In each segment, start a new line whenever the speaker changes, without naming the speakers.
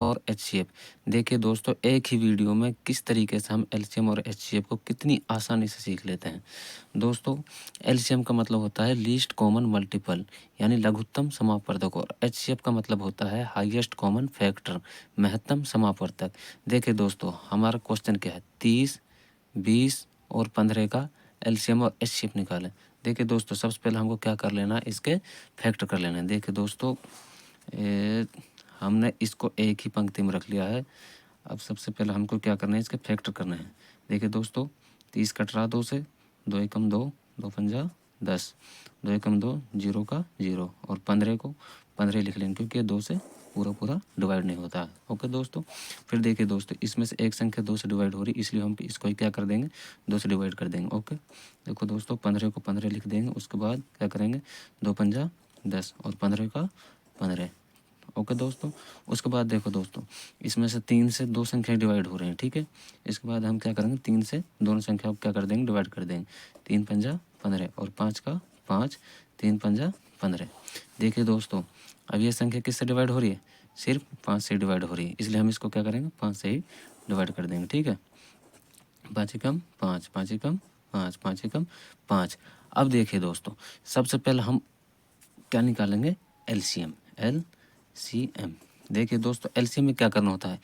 और एचसीएफ। देखिए दोस्तों, एक ही वीडियो में किस तरीके से हम एलसीएम और एचसीएफ को कितनी आसानी से सीख लेते हैं। दोस्तों, एलसीएम का मतलब होता है लीस्ट कॉमन मल्टीपल, यानी लघुत्तम समापवर्धक, और एचसीएफ का मतलब होता है हाईएस्ट कॉमन फैक्टर, महत्तम समापवर्धक। देखिए दोस्तों, हमारा क्वेश्चन क्या है, 30, 20 और 15 का एलसीएम और एचसीएफ निकालें। देखिए दोस्तों, सबसे पहले हमको क्या कर लेना है, इसके फैक्टर कर लेना है। देखिए दोस्तों, हमने इसको एक ही पंक्ति में रख लिया है। अब सबसे पहले हमको क्या करना है, इसके फैक्टर करना है। देखिए दोस्तों, 30 कट रहा 2 से, 2 एकम 2, 2 पंजा 10, 2 एकम 2, 0 का 0, और 15 को 15 लिख लेंगे क्योंकि ये 2 से पूरा डिवाइड नहीं होता है। ओके दोस्तों, फिर देखिए दोस्तों, इसमें से एक संख्या 2 से डिवाइड हो रही, इसलिए हम इसको ही क्या कर देंगे, 2 से डिवाइड कर देंगे। ओके, देखो दोस्तों, 15 को 15 लिख देंगे, उसके बाद क्या करेंगे, 2 पंजा 10 और 15 का 15। ओके दोस्तों, उसके बाद देखो दोस्तों, इसमें से 3 से 2 संख्याएं डिवाइड हो रही हैं, ठीक है। इसके बाद हम क्या करेंगे, 3 से दोनों संख्याओं को क्या कर देंगे, डिवाइड कर देंगे। 3 पंजा 15 और 5 का 5, 3 पंजा 15। देखिए दोस्तों, अब ये संख्या किससे डिवाइड हो रही है, सिर्फ 5 से डिवाइड हो रही है, इसलिए हम इसको क्या करेंगे, 5 से ही डिवाइड कर देंगे, ठीक है। 5 एकम 5, 5 एकम 5, 5 एकम 5। अब देखिए दोस्तों, सबसे पहले हम क्या निकालेंगे, एलसीएम। एलसीएम, देखिए दोस्तों, एलसीएम में क्या करना होता है,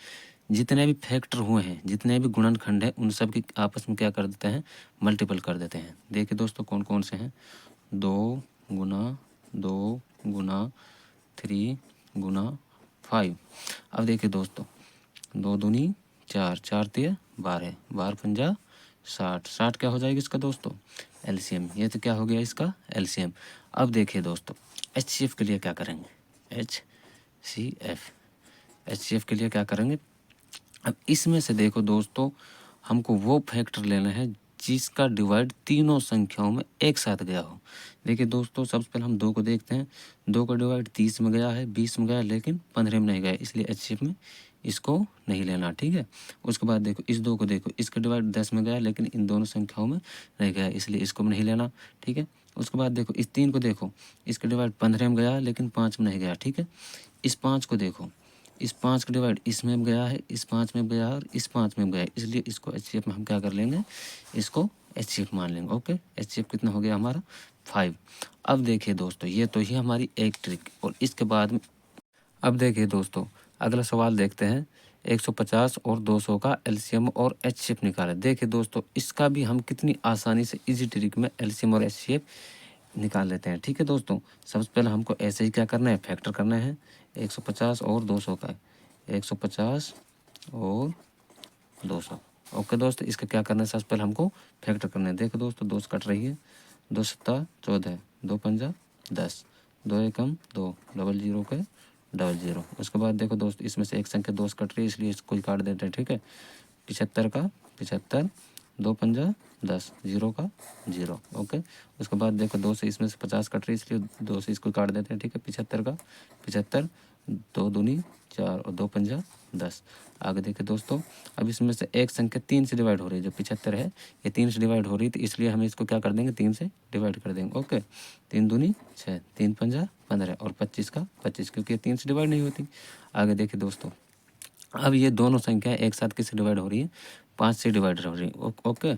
जितने भी फैक्टर हुए हैं, जितने भी गुणनखंड हैं, उन सब की आपस में क्या कर देते हैं, मल्टीपल कर देते हैं। देखिए दोस्तों, कौन कौन से हैं, 2 गुना 3 गुना 5। अब देखिए दोस्तों, 2 दूनी 4, 4 तिया 12, 12 पंजा 60, 60 क्या हो जाएगा इसका दोस्तों, एलसीएम। ये तो क्या हो गया इसका एलसीएम। अब देखिए दोस्तों, एचसीएफ के लिए क्या करेंगे, एचसीएफ के लिए क्या करेंगे। अब इसमें से देखो दोस्तों, हमको वो फैक्टर लेना है जिसका डिवाइड तीनों संख्याओं में एक साथ गया हो। देखिए दोस्तों, सबसे पहले हम 2 को देखते हैं। 2 का डिवाइड 30 में गया है, 20 में गया, लेकिन 15 में नहीं गया, इसलिए एचसीएफ में इसको नहीं लेना, ठीक है। उसके बाद देखो, इस 2 को देखो, इसका डिवाइड 10 में गया, लेकिन इन दोनों संख्याओं में नहीं गया, इसलिए इसको नहीं लेना, ठीक है। उसके बाद देखो, इस 3 को देखो, इसका डिवाइड 15 में गया, लेकिन 5 में नहीं गया, ठीक है। इस 5 को देखो, इस 5 का डिवाइड इसमें गया है, इस 5 में गया है, और इस 5 में गया है, इसलिए इसको एचसीएफ में हम क्या कर लेंगे, इसको एचसीएफ मान लेंगे। ओके, एचसीएफ कितना हो गया हमारा, 5। अब देखिए दोस्तों, ये तो ही हमारी एक ट्रिक, और इसके बाद में अब देखिए दोस्तों, अगला सवाल देखते हैं। 150 और 200 का एलसीएम और एचसीएफ निकालें। देखिए दोस्तों, इसका भी हम कितनी आसानी से इजी ट्रिक में एलसीएम और एचसीएफ निकाल लेते हैं, ठीक है दोस्तों। सबसे पहले हमको ऐसे ही क्या करना है, फैक्टर करना है 150 और 200 का, 150 और 200। ओके दोस्तों, इसका क्या करना है, सबसे पहले हमको फैक्टर करना है। देखो दोस्तों, 2 से कट रही है, 2 सत्ता 14, 2 पंजा 10, 2 एकम 2, डबल 0 के डबल 0। उसके बाद देखो दोस्त, इसमें से एक संख्या 2 से कट रही है, इसलिए इसको ही काट देते हैं, ठीक है। 75 का 75, 2 पंजा 10, 0 का 0। ओके, उसके बाद देखो, 2 से इसमें से 50 कट रही है, इसलिए 2 से इसको काट देते हैं, ठीक है। 75 का 75, 2 दूनी 4 और 2 पंजा 10। आगे देखिए दोस्तों, अब इसमें से एक संख्या 3 से डिवाइड हो रही है, जो 75 है, ये 3 से डिवाइड हो रही है, तो इसलिए हम इसको क्या कर देंगे, 3 से डिवाइड कर देंगे। ओके, 3 दूनी 6, 3 पंजा 15 और 25 का 25, क्योंकि ये 3 से डिवाइड नहीं होती। आगे देखिए दोस्तों, अब ये दोनों संख्या एक साथ किससे डिवाइड हो रही है, 5 से डिवाइड हो रही है। ओके,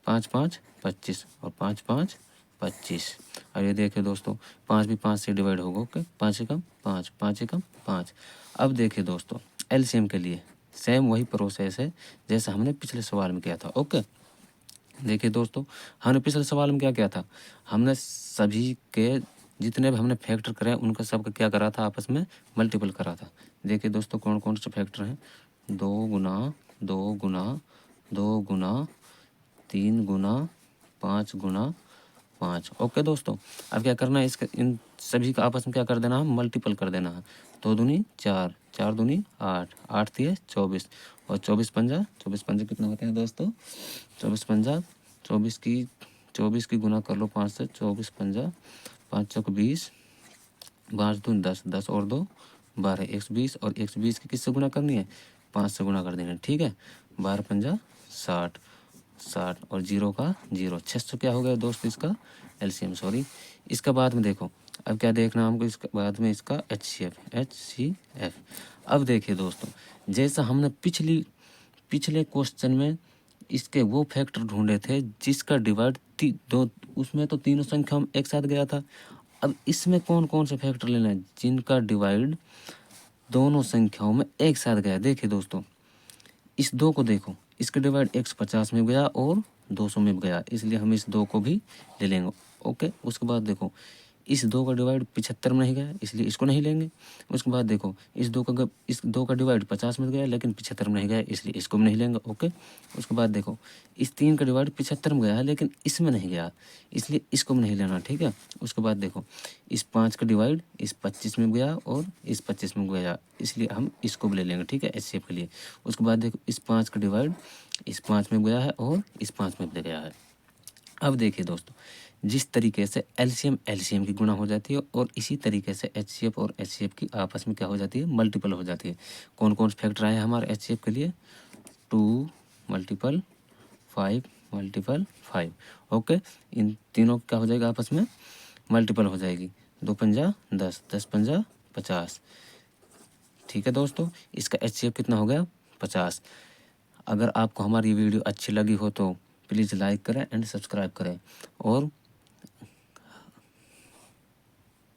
5 5 25 और 5 5 25। अब ये देखिए दोस्तों, 5 भी 5 से डिवाइड होगा। ओके, 5 एकम 5, 5 एकम 5। अब देखिए दोस्तों, एलसीएम के लिए सेम वही प्रोसेस है जैसा हमने पिछले सवाल में किया था। ओके, देखिए दोस्तों, हमने पिछले सवाल में क्या किया था, हमने सभी के जितने भी हमने फैक्टर करे उनका सबका क्या करा था, आपस में मल्टीपल करा था। देखिए दोस्तों, कौन कौन से फैक्टर हैं, 2 गुना 2 गुना 2 गुना 3 गुना 5 गुना 5। ओके दोस्तों, अब क्या करना है, इसका इन सभी का आपस में क्या कर देना है, मल्टीपल कर देना है। 2 दूनी 4, 4 दूनी 8, 8 तिये 24 और 24 पंजा, 24 पंजा कितना होते हैं दोस्तों, 24 पंजा 24 की गुना कर लो 5 से, 24 पंजा 5 चौक 20, 5 दूनी 10, 10 और 2 12, 120 और 120 की किससे गुना करनी है, 5 से गुना कर देना है, ठीक है। 12 पंजा 60, 60 और 0 का 0, 600 क्या हो गया दोस्त इसका एलसीएम, सॉरी। इसके बाद में देखो, अब क्या देखना हमको, इसके बाद में इसका HCF। अब देखिए दोस्तों, जैसा हमने पिछले क्वेश्चन में इसके वो फैक्टर ढूंढे थे जिसका डिवाइड दो, उसमें तो तीनों संख्या में एक साथ गया था। अब इसमें कौन कौन से फैक्टर लेना है जिनका डिवाइड दोनों संख्याओं में एक साथ गया। देखिए दोस्तों, इस 2 को देखो, इसका डिवाइड 150 में गया और 200 में गया, इसलिए हम इस 2 को भी ले लेंगे। ओके, उसके बाद देखो, इस 2 का डिवाइड 75 में नहीं गया, इसलिए इसको नहीं लेंगे। उसके बाद देखो, इस 2 का डिवाइड 50 में गया लेकिन 75 में नहीं गया, इसलिए इसको भी नहीं लेंगे। ओके, उसके बाद देखो, इस 3 का डिवाइड 75 में गया है लेकिन इसमें नहीं गया, इसलिए इसको भी नहीं लेना। ठीक है, उसके बाद देखो, इस 5 का डिवाइड इस 25 में गया और इस 25 में गया, इसलिए हम इसको भी ले लेंगे। ठीक है, HCF के लिए। उसके बाद देखो, इस 5 का डिवाइड इस 5 में गया है और इस 5 में भी गया है। अब देखिए दोस्तों, जिस तरीके से LCM की गुणा हो जाती है और इसी तरीके से HCF और HCF की आपस में क्या हो जाती है, मल्टीपल हो जाती है। कौन कौन से फैक्टर आए हमारे HCF के लिए, 2 मल्टीपल 5 मल्टीपल 5। ओके, इन तीनों क्या हो जाएगा, आपस में मल्टीपल हो जाएगी। 2 पंजा 10, 10 पंजा 50। ठीक है दोस्तों, इसका HCF कितना हो गया, 50। अगर आपको हमारी वीडियो अच्छी लगी हो तो प्लीज़ लाइक करें एंड सब्सक्राइब करें और